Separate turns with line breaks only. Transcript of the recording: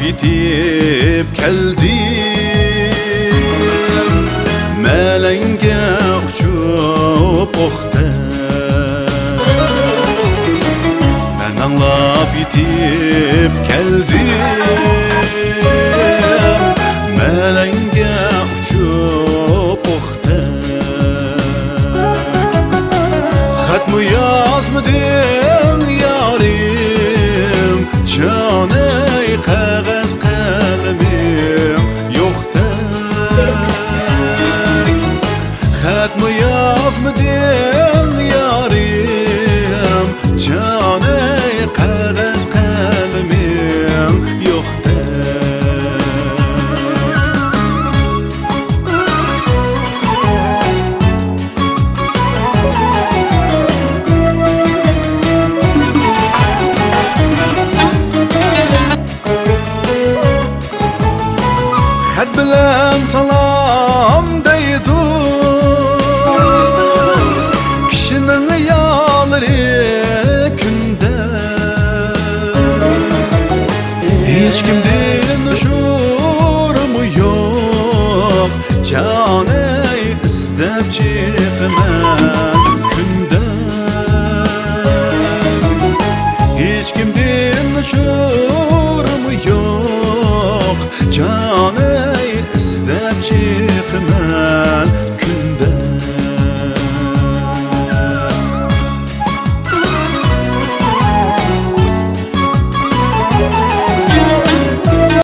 bitip keldim, melenge uçup oxte. Ben anlap bitip keldim, melenge uçup oxte. Xat mı yazmadın yarim, canı kağız kalemim yok tek. Xat mı yazmadın yarim, canı kağız kalemim yok tek. Xat bilen salam deydu, kişinin yalları günde. Hiç kimdi